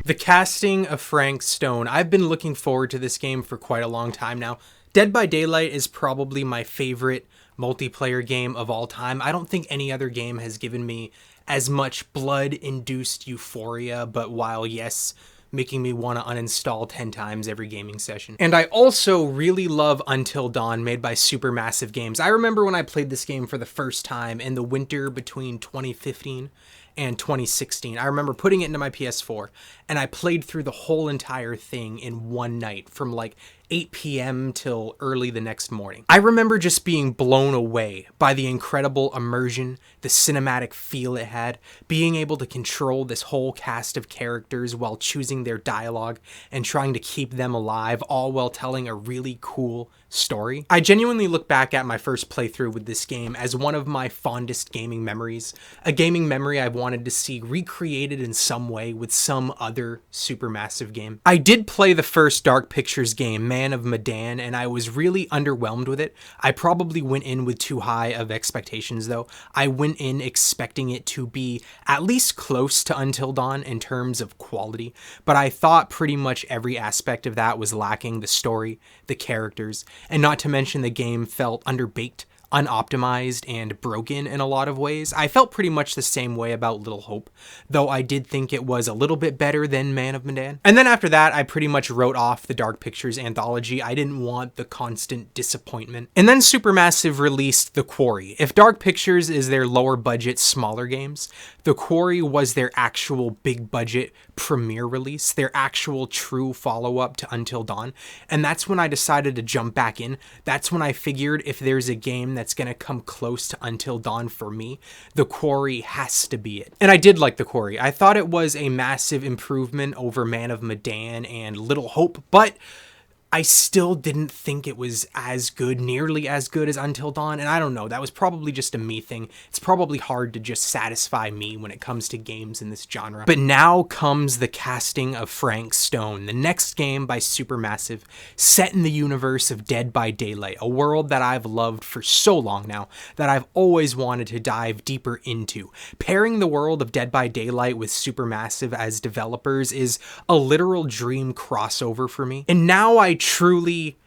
The casting of Frank Stone. I've been looking forward to this game for quite a long time now. Dead by Daylight is probably my favorite multiplayer game of all time. I don't think any other game has given me as much blood-induced euphoria, but while yes, making me want to uninstall 10 times every gaming session. And I also really love Until Dawn, made by Supermassive Games. I remember when I played this game for the first time in the winter between 2015 and 2016. I remember putting it into my PS4, and I played through the whole entire thing in one night from like 8 p.m. till early the next morning. I remember just being blown away by the incredible immersion, the cinematic feel it had, being able to control this whole cast of characters while choosing their dialogue and trying to keep them alive, all while telling a really cool story. I genuinely look back at my first playthrough with this game as one of my fondest gaming memories, a gaming memory I've wanted to see recreated in some way with some other Supermassive game. I did play the first Dark Pictures game, Man of Medan, and I was really underwhelmed with it. I probably went in with too high of expectations though. I went in expecting it to be at least close to Until Dawn in terms of quality, but I thought pretty much every aspect of that was lacking: the story, the characters, and not to mention the game felt underbaked, unoptimized, and broken in a lot of ways. I felt pretty much the same way about Little Hope, though I did think it was a little bit better than Man of Medan. And then after that, I pretty much wrote off the Dark Pictures anthology. I didn't want the constant disappointment. And then Supermassive released The Quarry. If Dark Pictures is their lower budget, smaller games, The Quarry was their actual big budget premiere release, their actual true follow-up to Until Dawn. And that's when I decided to jump back in. That's when I figured if there's a game that's gonna come close to Until Dawn for me, The Quarry has to be it. And I did like The Quarry. I thought it was a massive improvement over Man of Medan and Little Hope, but I still didn't think it was as good, nearly as good as Until Dawn, and I don't know, that was probably just a me thing. It's probably hard to just satisfy me when it comes to games in this genre. But now comes the casting of Frank Stone, the next game by Supermassive, set in the universe of Dead by Daylight, a world that I've loved for so long now, that I've always wanted to dive deeper into. Pairing the world of Dead by Daylight with Supermassive as developers is a literal dream crossover for me, and now I truly,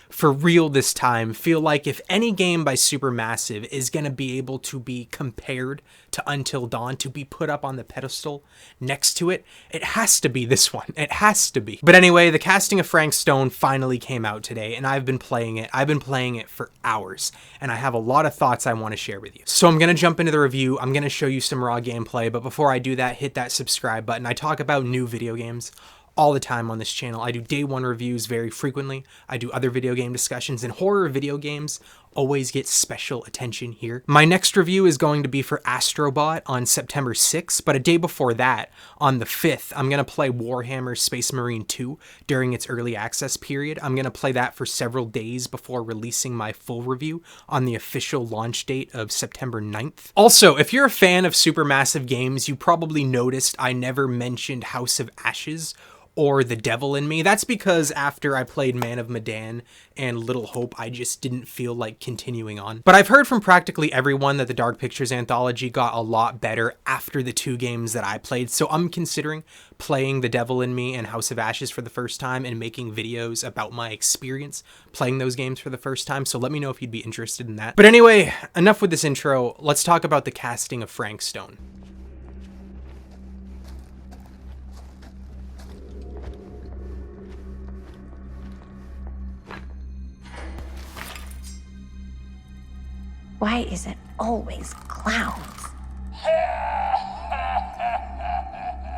for real this time, feel like if any game by Supermassive is going to be able to be compared to Until Dawn, to be put up on the pedestal next to it, it has to be this one. It has to be. But anyway, the casting of Frank Stone finally came out today, and I've been playing it. I've been playing it for hours, and I have a lot of thoughts I want to share with you. So I'm going to jump into the review. I'm going to show you some raw gameplay, but before I do that, hit that subscribe button. I talk about new video games all the time on this channel. I do day one reviews very frequently. I do other video game discussions, and horror video games always get special attention here. My next review is going to be for Astrobot on September 6th, but a day before that, on the 5th, I'm going to play Warhammer Space Marine 2 during its early access period. I'm going to play that for several days before releasing my full review on the official launch date of September 9th. Also, if you're a fan of Supermassive Games, you probably noticed I never mentioned House of Ashes or The Devil in Me. That's because after I played Man of Medan and Little Hope, I just didn't feel like continuing on. But I've heard from practically everyone that the Dark Pictures anthology got a lot better after the two games that I played, so I'm considering playing The Devil in Me and House of Ashes for the first time and making videos about my experience playing those games for the first time, so let me know if you'd be interested in that. But anyway, enough with this intro. Let's talk about the casting of Frank Stone. Why is it always clowns?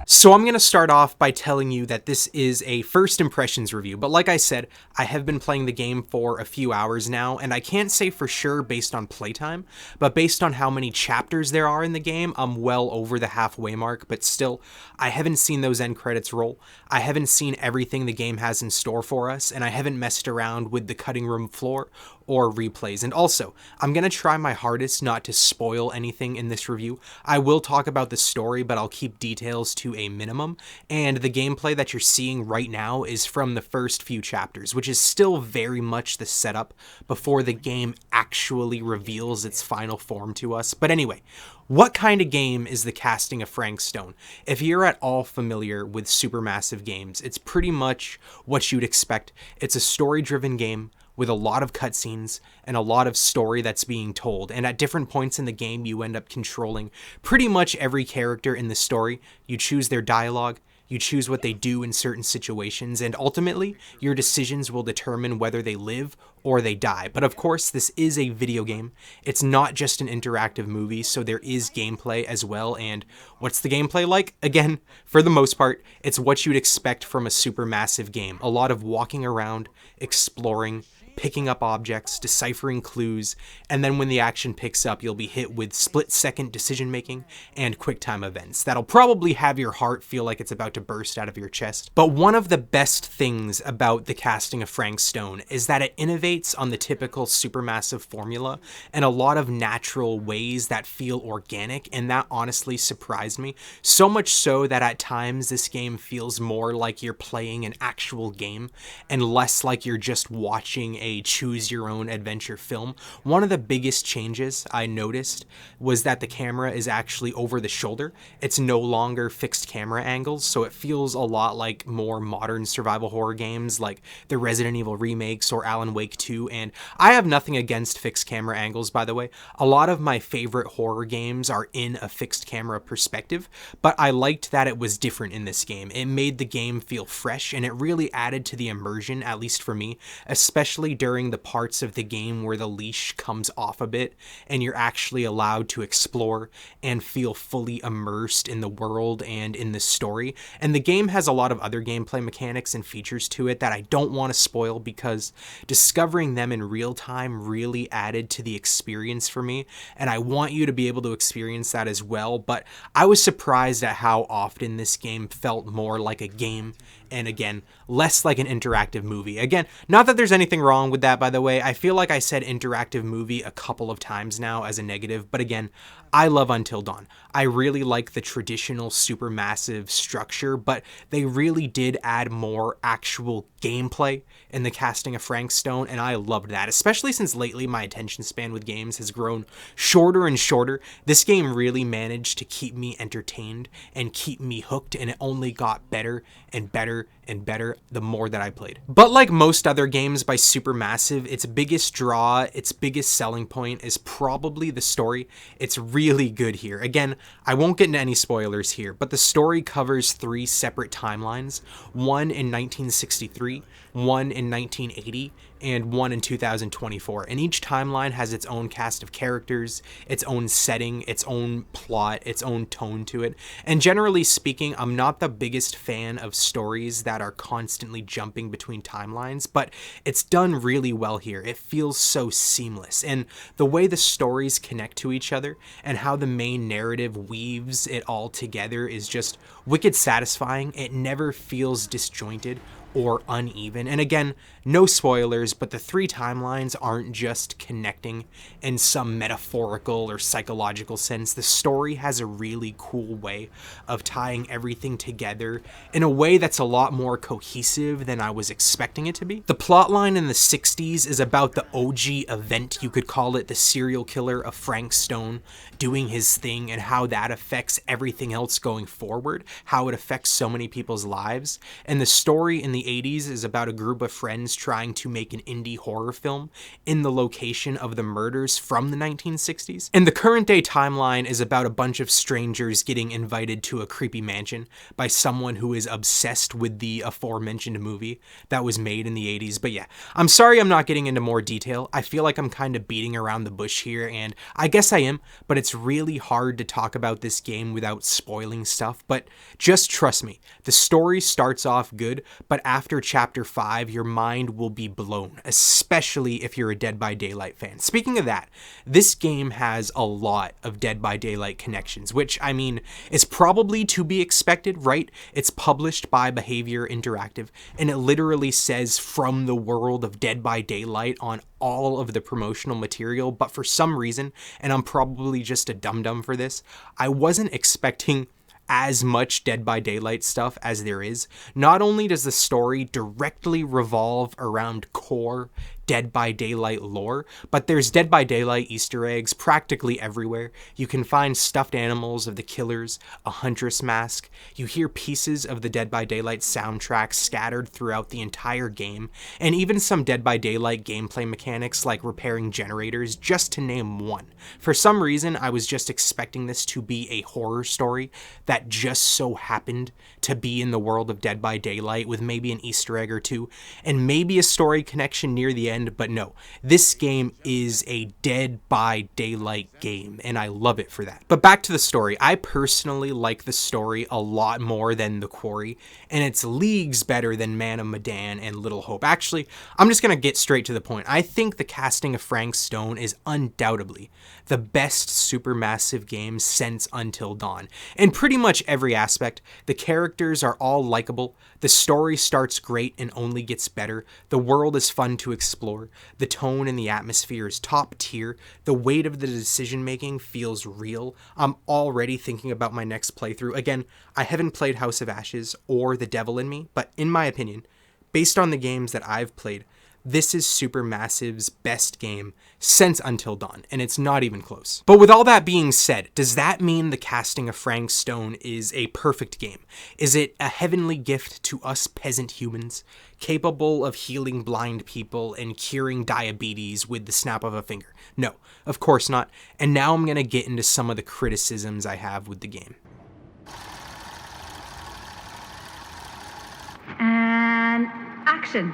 So I'm going to start off by telling you that this is a first impressions review, but like I said, I have been playing the game for a few hours now, and I can't say for sure based on playtime, but based on how many chapters there are in the game, I'm well over the halfway mark, but still, I haven't seen those end credits roll. I haven't seen everything the game has in store for us, and I haven't messed around with the cutting room floor or replays. And also, I'm going to try my hardest not to spoil anything in this review. I will talk about the story, but I'll keep details to a minimum. And the gameplay that you're seeing right now is from the first few chapters, which is still very much the setup before the game actually reveals its final form to us. But anyway, what kind of game is The Casting of Frank Stone? If you're at all familiar with Supermassive Games, it's pretty much what you'd expect. It's a story-driven game with a lot of cutscenes and a lot of story that's being told. And at different points in the game, you end up controlling pretty much every character in the story. You choose their dialogue, you choose what they do in certain situations, and ultimately, your decisions will determine whether they live or they die. But of course, this is a video game. It's not just an interactive movie, so there is gameplay as well. And what's the gameplay like? Again, for the most part, it's what you'd expect from a Supermassive game. A lot of walking around, exploring, picking up objects, deciphering clues, and then when the action picks up, you'll be hit with split-second decision-making and quick-time events. That'll probably have your heart feel like it's about to burst out of your chest. But one of the best things about The Casting of Frank Stone is that it innovates on the typical Supermassive formula in a lot of natural ways that feel organic, and that honestly surprised me. So much so that at times this game feels more like you're playing an actual game and less like you're just watching a choose-your-own-adventure film. One of the biggest changes I noticed was that the camera is actually over the shoulder. It's no longer fixed camera angles, so it feels a lot like more modern survival horror games like the Resident Evil remakes or Alan Wake 2, and I have nothing against fixed camera angles, by the way. A lot of my favorite horror games are in a fixed camera perspective, but I liked that it was different in this game. It made the game feel fresh, and it really added to the immersion, at least for me, especially during the parts of the game where the leash comes off a bit and you're actually allowed to explore and feel fully immersed in the world and in the story. And the game has a lot of other gameplay mechanics and features to it that I don't want to spoil because discovering them in real time really added to the experience for me, and I want you to be able to experience that as well. But I was surprised at how often this game felt more like a game and, again, less like an interactive movie. Again, not that there's anything wrong with that, by the way. I feel like I said interactive movie a couple of times now as a negative, but again, I love Until Dawn. I really like the traditional Supermassive structure, but they really did add more actual gameplay in The Casting of Frank Stone, and I loved that, especially since lately my attention span with games has grown shorter and shorter. This game really managed to keep me entertained and keep me hooked, and it only got better and better and better the more that I played. But like most other games by Supermassive, its biggest draw, its biggest selling point is probably the story. It's really good here. Again, I won't get into any spoilers here, but the story covers 3 separate timelines, one in 1963, one in 1980, and one in 2024. And each timeline has its own cast of characters, its own setting, its own plot, its own tone to it. And generally speaking, I'm not the biggest fan of stories that are constantly jumping between timelines, but it's done really well here. It feels so seamless. And the way the stories connect to each other and how the main narrative weaves it all together is just wicked satisfying. It never feels disjointed or uneven. And again, no spoilers, but the 3 timelines aren't just connecting in some metaphorical or psychological sense. The story has a really cool way of tying everything together in a way that's a lot more cohesive than I was expecting it to be. The plotline in the 60s is about the OG event, you could call it, the serial killer of Frank Stone doing his thing and how that affects everything else going forward, how it affects so many people's lives. And the story in the 80s is about a group of friends trying to make an indie horror film in the location of the murders from the 1960s. And the current day timeline is about a bunch of strangers getting invited to a creepy mansion by someone who is obsessed with the aforementioned movie that was made in the 80s. But yeah, I'm sorry I'm not getting into more detail. I feel like I'm kind of beating around the bush here, and I guess I am, but it's really hard to talk about this game without spoiling stuff. But just trust me, the story starts off good, but after Chapter 5, your mind will be blown, especially if you're a Dead by Daylight fan. Speaking of that, this game has a lot of Dead by Daylight connections, which, I mean, is probably to be expected, right? It's published by Behavior Interactive, and it literally says from the world of Dead by Daylight on all of the promotional material, but for some reason, and I'm probably just a dum-dum for this, I wasn't expecting as much Dead by Daylight stuff as there is. Not only does the story directly revolve around core Dead by Daylight lore, but there's Dead by Daylight Easter eggs practically everywhere. You can find stuffed animals of the killers, a huntress mask. You hear pieces of the Dead by Daylight soundtrack scattered throughout the entire game, and even some Dead by Daylight gameplay mechanics like repairing generators, just to name one. For some reason, I was just expecting this to be a horror story that just so happened to be in the world of Dead by Daylight with maybe an Easter egg or two, and maybe a story connection near the end. But no, this game is a Dead by Daylight game, and I love it for that. But back to the story. I personally like the story a lot more than The Quarry, and it's leagues better than Man of Medan and Little Hope. Actually, I'm just gonna get straight to the point. I think the casting of Frank Stone is undoubtedly the best Supermassive game since Until Dawn. In pretty much every aspect, the characters are all likable, the story starts great and only gets better, the world is fun to explore, the tone and the atmosphere is top tier, the weight of the decision making feels real. I'm already thinking about my next playthrough. Again, I haven't played House of Ashes or The Devil in Me, but in my opinion, based on the games that I've played, this is Supermassive's best game since Until Dawn, and it's not even close. But with all that being said, does that mean the casting of Frank Stone is a perfect game? Is it a heavenly gift to us peasant humans, capable of healing blind people and curing diabetes with the snap of a finger? No, of course not. And now I'm gonna get into some of the criticisms I have with the game. And action.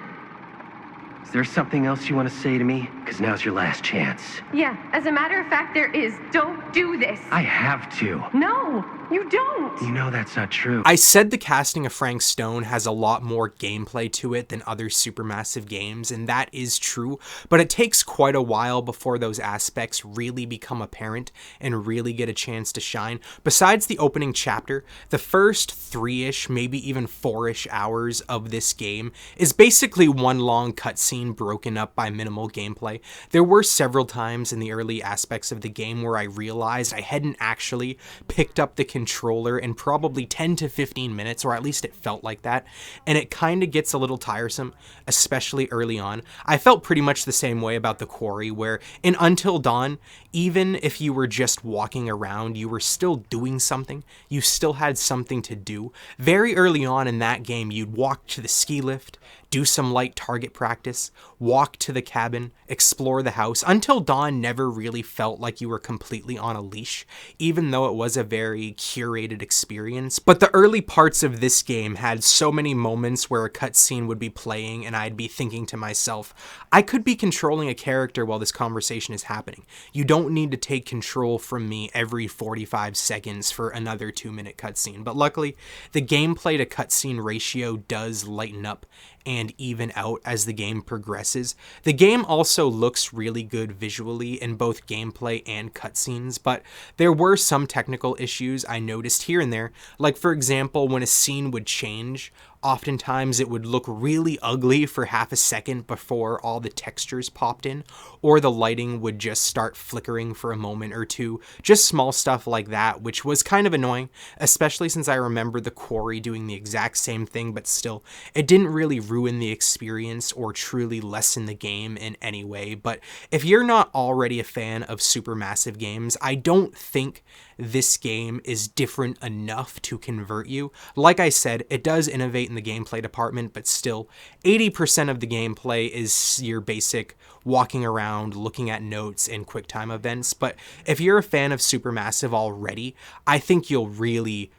Is there something else you want to say to me? Because now's your last chance. Yeah, as a matter of fact, there is. Don't do this. I have to. No, you don't. You know that's not true. I said the casting of Frank Stone has a lot more gameplay to it than other Supermassive games, and that is true, but it takes quite a while before those aspects really become apparent and really get a chance to shine. Besides the opening chapter, the first 3-ish, maybe even 4-ish hours of this game is basically one long cutscene broken up by minimal gameplay. There were several times in the early aspects of the game where I realized I hadn't actually picked up the controller in probably 10 to 15 minutes, or at least it felt like that, and it kind of gets a little tiresome, especially early on. I felt pretty much the same way about The Quarry, where in Until Dawn, even if you were just walking around, you were still doing something. You still had something to do. Very early on in that game, you'd walk to the ski lift, do some light target practice, walk to the cabin, explore the house. Until Dawn never really felt like you were completely on a leash, even though it was a very curated experience. But the early parts of this game had so many moments where a cutscene would be playing and I'd be thinking to myself, I could be controlling a character while this conversation is happening. You don't need to take control from me every 45 seconds for another 2-minute cutscene. But luckily, the gameplay to cutscene ratio does lighten up and even out as the game progresses. The game also looks really good visually in both gameplay and cutscenes, but there were some technical issues I noticed here and there. Like, for example, when a scene would change, oftentimes it would look really ugly for half a second before all the textures popped in, or the lighting would just start flickering for a moment or two. Just small stuff like that, which was kind of annoying, especially since I remember The Quarry doing the exact same thing, but still, it didn't really ruin the experience or truly lessen the game in any way. But if you're not already a fan of Supermassive games, I don't think this game is different enough to convert you. Like I said, it does innovate in the gameplay department, but still, 80% of the gameplay is your basic walking around, looking at notes and QuickTime events. But if you're a fan of Supermassive already, I think you'll really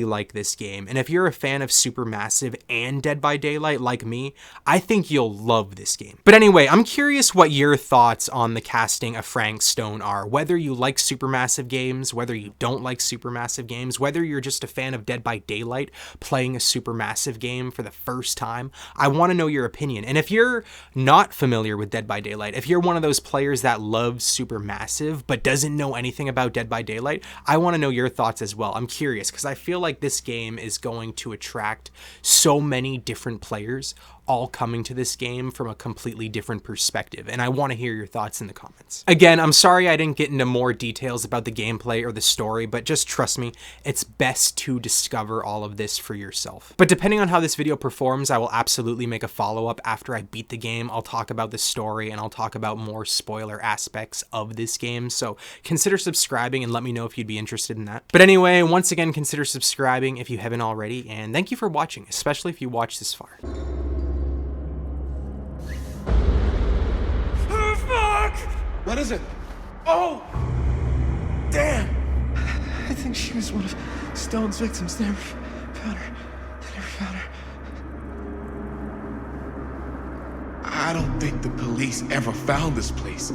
like this game. And if you're a fan of Supermassive and Dead by Daylight like me, I think you'll love this game. But anyway, I'm curious what your thoughts on the casting of Frank Stone are. Whether you like Supermassive games, whether you don't like Supermassive games, whether you're just a fan of Dead by Daylight playing a Supermassive game for the first time, I want to know your opinion. And if you're not familiar with Dead by Daylight, if you're one of those players that loves Supermassive but doesn't know anything about Dead by Daylight, I want to know your thoughts as well. I'm curious because I feel like this game is going to attract so many different players all coming to this game from a completely different perspective, and I want to hear your thoughts in the comments. Again, I'm sorry I didn't get into more details about the gameplay or the story, but just trust me, it's best to discover all of this for yourself. But depending on how this video performs, I will absolutely make a follow-up after I beat the game. I'll talk about the story and I'll talk about more spoiler aspects of this game, so consider subscribing and let me know if you'd be interested in that. But anyway, once again, consider subscribing if you haven't already, and thank you for watching, especially if you watched this far. What is it? Oh! Damn! I think she was one of Stone's victims. They never found her. They never found her. I don't think the police ever found this place.